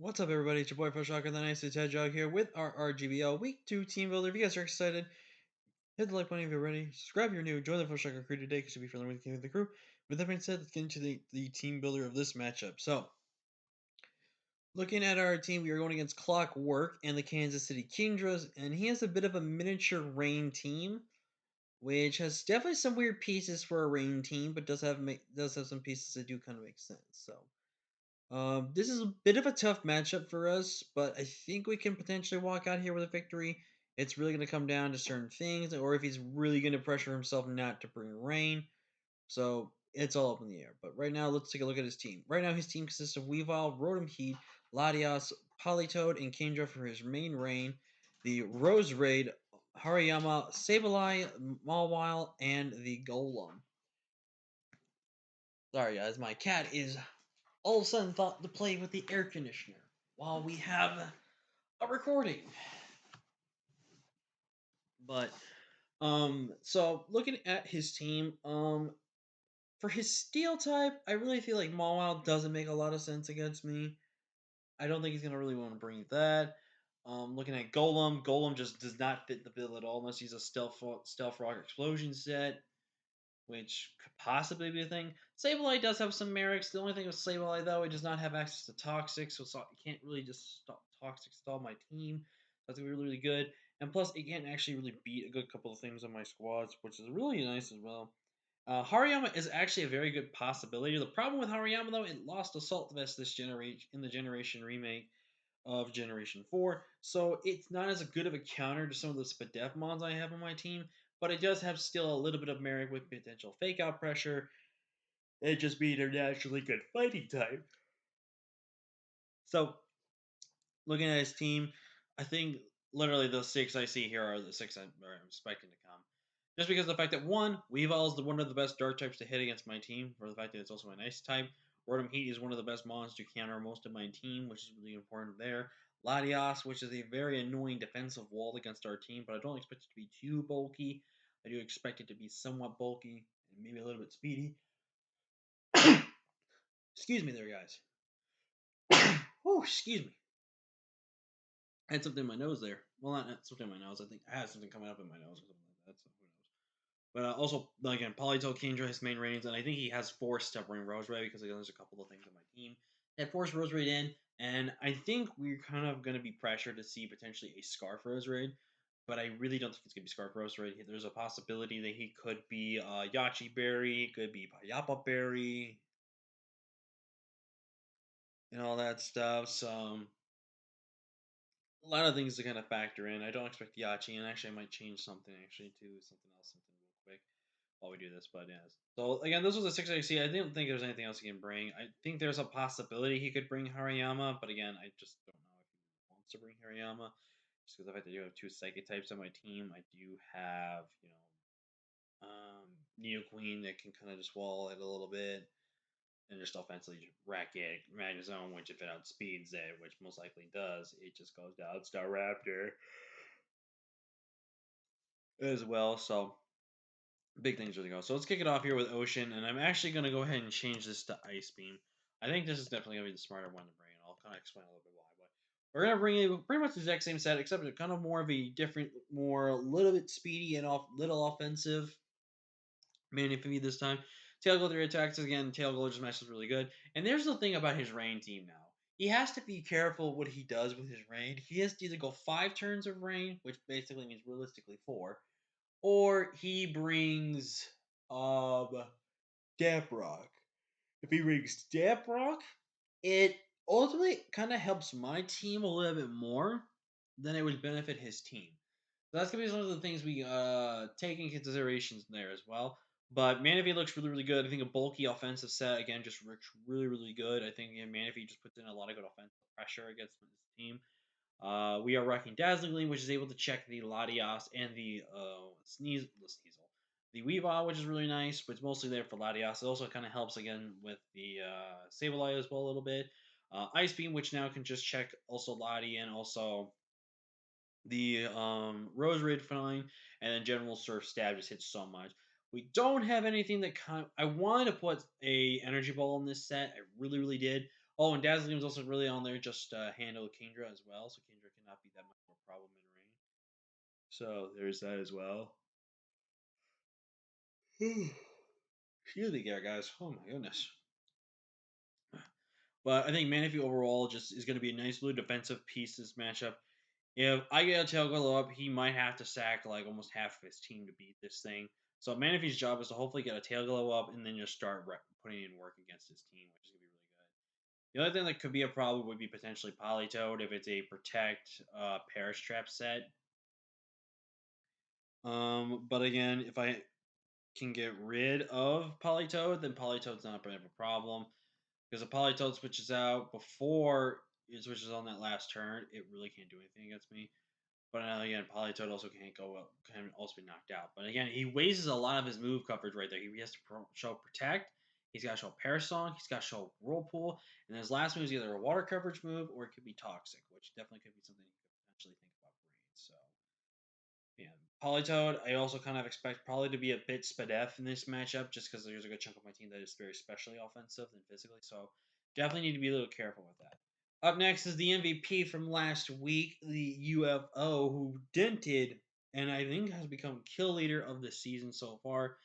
What's up, everybody? It's your boy Shocker, the nice Ted Jog here with our RGBL Week 2 Team Builder. If you guys are excited, hit the like button if you're ready. Subscribe if you're new. Join the Shocker crew today because you'll be friendly with the king of the crew. With that being said, let's get into the team builder of this matchup. So, looking at our team, we are going against Clockwork and the Kansas City Kingdras, and he has a bit of a miniature rain team, which has definitely some weird pieces for a rain team, but does have some pieces that do kind of make sense. So. This is a bit of a tough matchup for us, but I think we can potentially walk out here with a victory. It's really going to come down to certain things, or if he's really going to pressure himself not to bring rain. So it's all up in the air. But right now, let's take a look at his team. Right now, his team consists of Weavile, Rotom Heat, Latias, Politoed, and Kingdra for his main rain, the Rose Raid, Hariyama, Sableye, Mawile, and the Golem. Sorry, guys, my cat is all of a sudden thought to play with the air conditioner while we have a recording. But so looking at his team, for his steel type, I really feel like Mawile doesn't make a lot of sense against me. I don't think he's gonna really want to bring that. Looking at Golem, Golem just does not fit the bill at all unless he's a stealth rock explosion set, which could possibly be a thing. Sableye does have some merits. The only thing with Sableye, though, it does not have access to Toxic, so it can't really just stop Toxic stall my team. That's going to be really, really good. And plus, it can't actually really beat a good couple of things on my squads, which is really nice as well. Hariyama is actually a very good possibility. The problem with Hariyama, though, it lost Assault Vest this generation in the Generation remake of Generation 4, so it's not as good of a counter to some of the Spadef mons I have on my team, but it does have still a little bit of merit with potential fake out pressure, and just being a naturally good fighting type. So, looking at his team, I think literally the six I see here are the six I'm expecting to come. Just because of the fact that one, Weavile is one of the best dark types to hit against my team, for the fact that it's also my nice type. Rotom Heat is one of the best mons to counter most of my team, which is really important there. Latias, which is a very annoying defensive wall against our team, but I don't expect it to be too bulky. I do expect it to be somewhat bulky and maybe a little bit speedy. Excuse me there, guys. Oh, excuse me. I had something in my nose there. Well, not something in my nose. I think I had something coming up in my nose or something like that. So who knows? But also, again, Politoed Kingdra his main ratings, and I think he has forced Stubborn Roserade because again, there's a couple of things on my team that forced Roserade in, and I think we're kind of going to be pressured to see potentially a Scarf Roserade, but I really don't think it's going to be Scarf Roserade. There's a possibility that he could be Yachi Berry, could be Payapa Berry, and all that stuff. So a lot of things to kind of factor in. I don't expect Yachi, and actually, I might change something actually to something else, something real quick while we do this. But yes. So again, this was a 6AC. I didn't think there's anything else he can bring. I think there's a possibility he could bring Hariyama, but again, I just don't know if he wants to bring Hariyama. Just because the fact that you have two psychic types on my team, I do have Neo Queen that can kind of just wall it a little bit. And just offensively rack it, Magnezone, which if it outspeeds it, which most likely does, it just goes down Staraptor as well. So big things really go. So let's kick it off here with Ocean, and I'm actually going to go ahead and change this to Ice Beam. I think this is definitely going to be the smarter one to bring, and I'll kind of explain a little bit why. But we're going to bring it pretty much the exact same set, except it's kind of more of a different, more a little bit speedy and little offensive Manaphy this time. Tail Glow 3 attacks again. Tail Glow just matches really good. And there's the thing about his rain team now. He has to be careful what he does with his rain. He has to either go 5 turns of rain, which basically means realistically 4, or he brings Damp Rock. If he brings Damp Rock, it ultimately kind of helps my team a little bit more than it would benefit his team. So that's gonna be some of the things we take in considerations there as well. But Manaphy looks really, really good. I think a bulky offensive set again just looks really, really good. I think Manaphy just puts in a lot of good offensive pressure against his team. We are rocking Dazzling Gleam, which is able to check the Latias and the Sneasel. The Weavile, which is really nice, but it's mostly there for Latias. It also kind of helps again with the Sableye as well a little bit. Ice Beam, which now can just check also Lati and also the Rose Raid fine, and then General Surf Stab just hits so much. We don't have anything that I wanted to put a energy ball in this set. I really, really did. Oh, and Dazzling is also really on there just handle Kingdra as well, so Kingdra cannot be that much more problem in rain. So there's that as well. Excuse me there, guys. Oh my goodness. But I think Manaphy overall just is going to be a nice little defensive piece this matchup. If I get a tail glow up, he might have to sack like almost half of his team to beat this thing. So Manaphy's job is to hopefully get a tail glow up and then just start putting in work against his team, which is going to be really good. The other thing that could be a problem would be potentially Polytoad if it's a protect Perish Trap set. But again, if I can get rid of Polytoad, then Polytoad's not a problem. Because if Polytoad switches out before it switches on that last turn, it really can't do anything against me. But again, Polytoad also can't go up, can also be knocked out. But again, he wastes a lot of his move coverage right there. He has to show Protect, he's got to show Parasong, he's got to show Whirlpool, and his last move is either a water coverage move or it could be Toxic, which definitely could be something you could potentially think about Raid. So yeah, Polytoad, I also kind of expect probably to be a bit Spadef in this matchup, just because there's a good chunk of my team that is very especially offensive than physically. So definitely need to be a little careful with that. Up next is the MVP from last week, the UFO, who dented and I think has become kill leader of the season so far.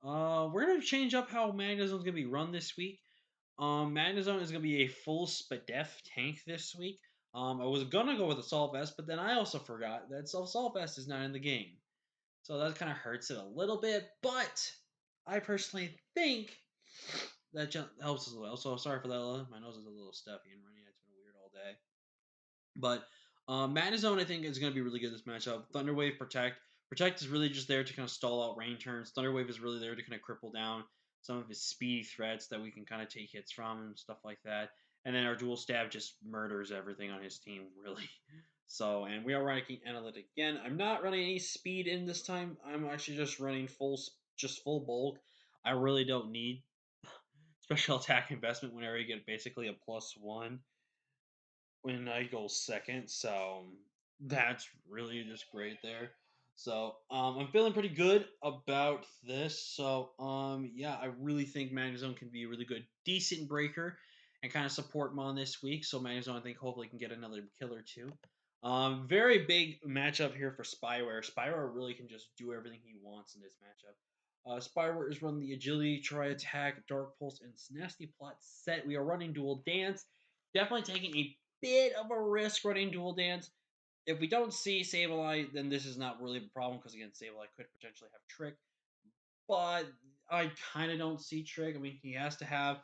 We're gonna change up how Magnezone is gonna be run this week. Magnezone is gonna be a full Spadef tank this week. I was gonna go with Assault Vest, but then I also forgot that Assault Vest is not in the game. So that kind of hurts it a little bit, but I personally think that helps as well. So sorry for that. My nose is a little stuffy and running. It's been weird all day. But Magnezone, I think, is going to be really good this matchup. Thunderwave, Protect. Protect is really just there to kind of stall out rain turns. Thunderwave is really there to kind of cripple down some of his speedy threats that we can kind of take hits from and stuff like that. And then our Dual Stab just murders everything on his team, really. So, and we are running Analytic again. I'm not running any speed in this time. I'm actually just running full bulk. I really don't need special attack investment whenever you get basically a +1 when I go second. So that's really just great there. So I'm feeling pretty good about this. So yeah, I really think Magnezone can be a really good, decent breaker and kind of support Mon this week. So Magnezone, I think, hopefully can get another kill or two. Very big matchup here for Spyware. Spyware really can just do everything he wants in this matchup. Spyware is running the Agility, Try Attack, Dark Pulse, and Nasty Plot set. We are running Dual Dance. Definitely taking a bit of a risk running Dual Dance. If we don't see Sableye, then this is not really a problem because, again, Sableye could potentially have Trick. But I kind of don't see Trick. I mean, he has to have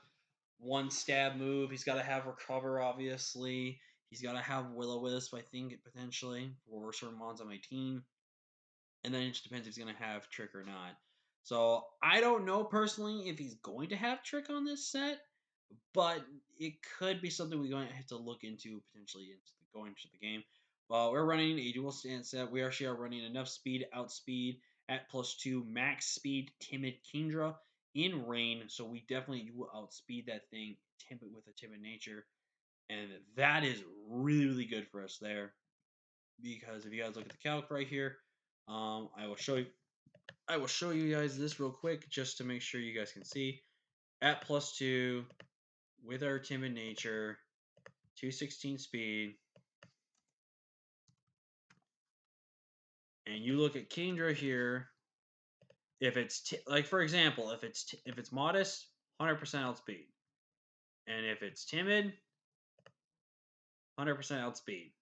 one stab move. He's got to have Recover, obviously. He's got to have Will-O-Wisp, I think, potentially, for certain mons on my team. And then it just depends if he's going to have Trick or not. So I don't know personally if he's going to have Trick on this set, but it could be something we're going to have to look into potentially going into the game. Well, we're running a dual stance set. We actually are running enough speed, outspeed at +2, max speed, timid Kingdra in rain. So we definitely will outspeed that thing timid with a timid nature. And that is really, really good for us there. Because if you guys look at the calc right here, I will show you guys this real quick just to make sure you guys can see. At +2, with our timid nature, 216 speed, and you look at Kingdra here. If it's like, for example, if it's modest, 100% outspeed, and if it's timid, 100% outspeed.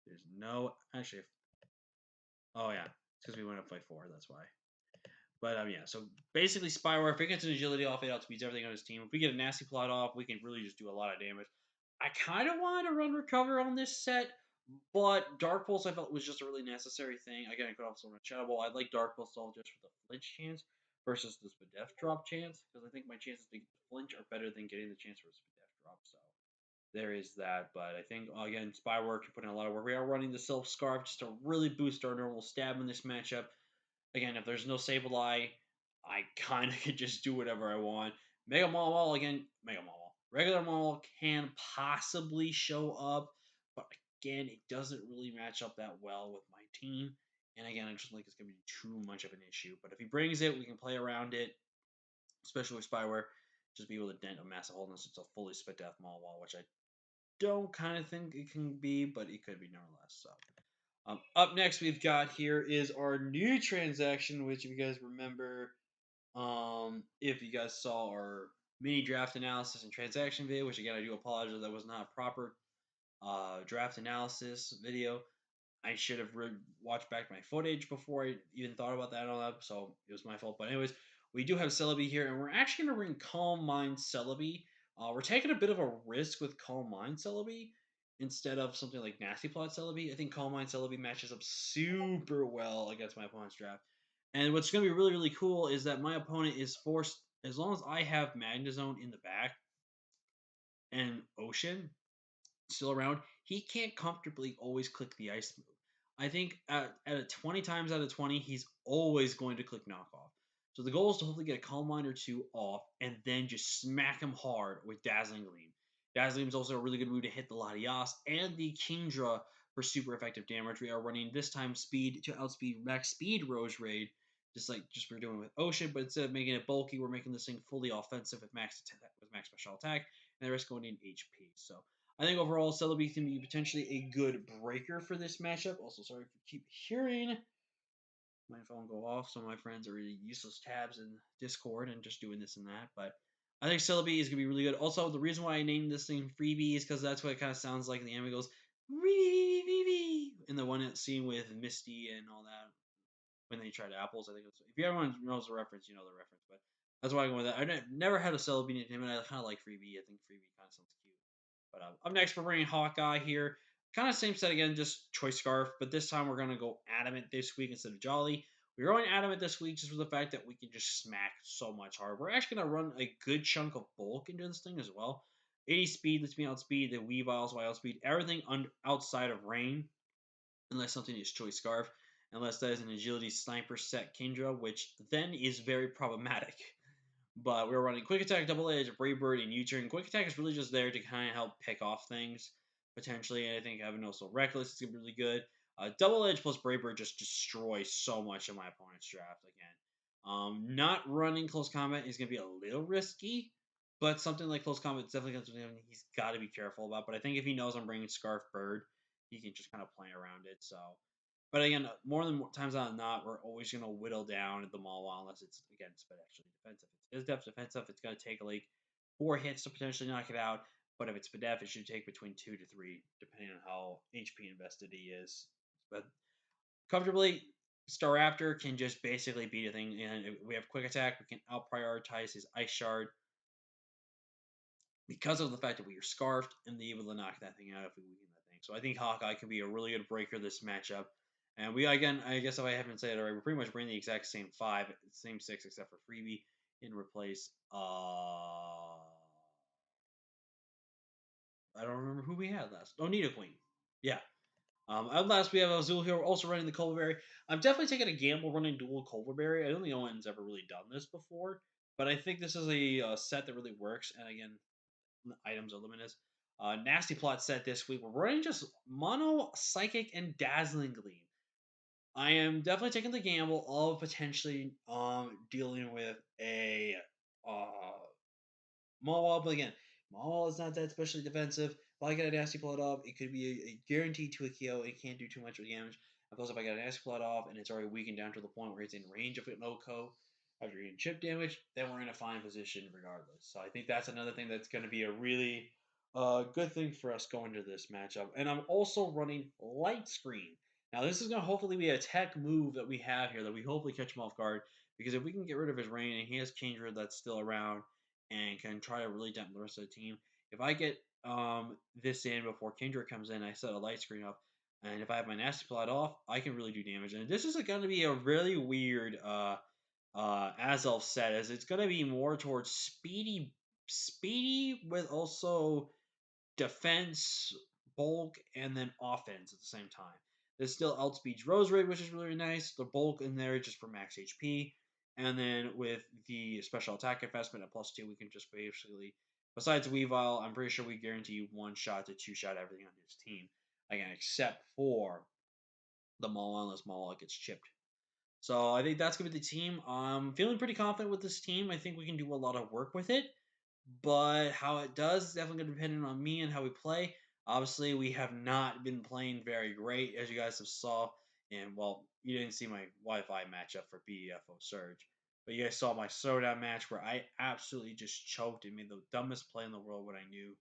There's no actually. Oh yeah, it's because we went up by 4. That's why. But yeah, so basically Spyware, if it gets an agility off, it outspeeds everything on his team. If we get a nasty plot off, we can really just do a lot of damage. I kind of wanted to run Recover on this set, but Dark Pulse I felt was just a really necessary thing. Again, I could also run Shadow Ball. I like Dark Pulse all just for the flinch chance versus the Spadef drop chance, because I think my chances to flinch are better than getting the chance for a Spadef drop. So there is that. But I think, again, Spyware can put in a lot of work. We are running the Self Scarf just to really boost our normal stab in this matchup. Again, if there's no Sableye, I kind of could just do whatever I want. Mega Mawile, again, Mega Mawile. Regular Mawile can possibly show up, but again, it doesn't really match up that well with my team. And again, I just think it's going to be too much of an issue. But if he brings it, we can play around it, especially with Spyware. just be able to dent a massive hole unless it's a fully spit death Maul Wall, which I don't kind of think it can be, but it could be nonetheless. So. Up next, we've got here is our new transaction, which if you guys remember, if you guys saw our mini draft analysis and transaction video, which again I do apologize that was not a proper draft analysis video. I should have watched back my footage before I even thought about that and all that, so it was my fault. But anyways, we do have Celebi here, and we're actually going to bring Calm Mind Celebi. We're taking a bit of a risk with Calm Mind Celebi instead of something like Nasty Plot Celebi. I think Calm Mind Celebi matches up super well against my opponent's draft. And what's going to be really, really cool is that my opponent is forced, as long as I have Magnezone in the back and Ocean, still around, he can't comfortably always click the ice move. I think at 20 times out of 20, he's always going to click knockoff. So the goal is to hopefully get a Calm Mind or two off and then just smack him hard with Dazzling Gleam. Dazzling Gleam is also a really good move to hit the Latias and the Kingdra for super effective damage. We are running this time speed to outspeed max speed Rose Raid, just we're doing with Ocean, but instead of making it bulky, we're making this thing fully offensive with max special attack, and the rest going in HP. So I think overall, Celebi can be potentially a good breaker for this matchup. Also, sorry for keep hearing my phone go off. Some of my friends are really useless tabs in Discord and just doing this and that. But I think Celebi is going to be really good. Also, the reason why I named this thing Freebie is because that's what it kind of sounds like in the anime goes, in the one scene with Misty and all that when they tried apples. I think it's, if everyone knows the reference, you know the reference. But that's why I go with that. I never had a Celebi name, and I kind of like Freebie. I think Freebie kind of sounds cute. But up next, we're bringing Hawkeye here. Kind of same set again, just Choice Scarf, but this time we're going to go Adamant this week instead of Jolly. We're going Adamant this week just for the fact that we can just smack so much hard. We're actually going to run a good chunk of bulk into this thing as well. 80 speed lets me outspeed the Weaviles, while I outspeed everything outside of rain, unless something is Choice Scarf, unless that is an Agility Sniper set Kindra, which then is very problematic. But we're running Quick Attack, Double Edge, Brave Bird, and U-Turn. Quick Attack is really just there to kind of help pick off things, potentially. And I think having also Reckless is going to be really good. Double Edge plus Brave Bird just destroys so much of my opponent's draft again. Not running Close Combat is going to be a little risky, but something like Close Combat is definitely something he's got to be careful about. But I think if he knows I'm bringing Scarf Bird, he can just kind of play around it. So, but again, more than times than not, we're always going to whittle down the Maul unless it's, again, but actually defensive. If it is depth defensive, it's going to take like 4 hits to potentially knock it out. But if it's Spadef, it should take between 2 to 3, depending on how HP invested he is. But comfortably, Staraptor can just basically beat a thing. And if we have Quick Attack, we can out prioritize his Ice Shard because of the fact that we are scarfed and be able to knock that thing out if we weaken that thing. So I think Hawkeye can be a really good breaker this matchup. And we, again, I guess if I haven't said it already, we're pretty much bringing the exact same 5, same 6, except for Freebie in replace. I don't remember who we had last. Oh, Nidoqueen. Yeah. Last we have Azul here. We're also running the Culverberry. I'm definitely taking a gamble running dual Culverberry. I don't think anyone's ever really done this before, but I think this is a set that really works. And again, items are limited. Nasty Plot set this week. We're running just Mono, Psychic, and Dazzling Gleam. I am definitely taking the gamble of potentially dealing with a Mawile, but again, Mawile is not that especially defensive. If I get a Nasty Plot off, it could be a guarantee to a KO. It can't do too much damage. And plus, if I get a Nasty Plot off and it's already weakened down to the point where it's in range of an OHKO after getting chip damage, then we're in a fine position regardless. So I think that's another thing that's going to be a really good thing for us going into this matchup. And I'm also running Light Screen. Now, this is going to hopefully be a tech move that we have here that we hopefully catch him off guard. Because if we can get rid of his rain and he has Kindred that's still around, and can try to really dampen the rest of the team. If I get this in before Kindred comes in, I set a light screen up, and if I have my Nasty Plot off, I can really do damage. And this is going to be a really weird Azelf set, as it's going to be more towards speedy with also defense, bulk, and then offense at the same time. This still outspeeds Rose Raid, which is really nice. The bulk in there just for max HP. And then with the special attack investment at +2, we can just basically, besides Weavile, I'm pretty sure we guarantee 1-shot to 2-shot everything on his team. Again, except for the Maul, unless Maul gets chipped. So I think that's going to be the team. I'm feeling pretty confident with this team. I think we can do a lot of work with it. But how it does is definitely going to depend on me and how we play. Obviously, we have not been playing very great, as you guys have saw. And well, you didn't see my Wi-Fi matchup for BDFO Surge, but you guys saw my Showdown match where I absolutely just choked and made the dumbest play in the world when I knew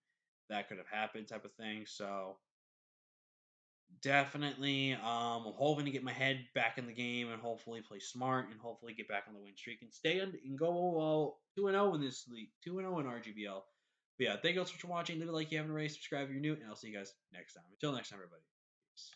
that could have happened, type of thing. So definitely, I'm hoping to get my head back in the game and hopefully play smart and hopefully get back on the win streak and stay and go 2-0 in this league, 2-0 in RGBL. But yeah, thank you guys so much for watching. Leave a like if you haven't already, subscribe if you're new, and I'll see you guys next time. Until next time, everybody. Peace.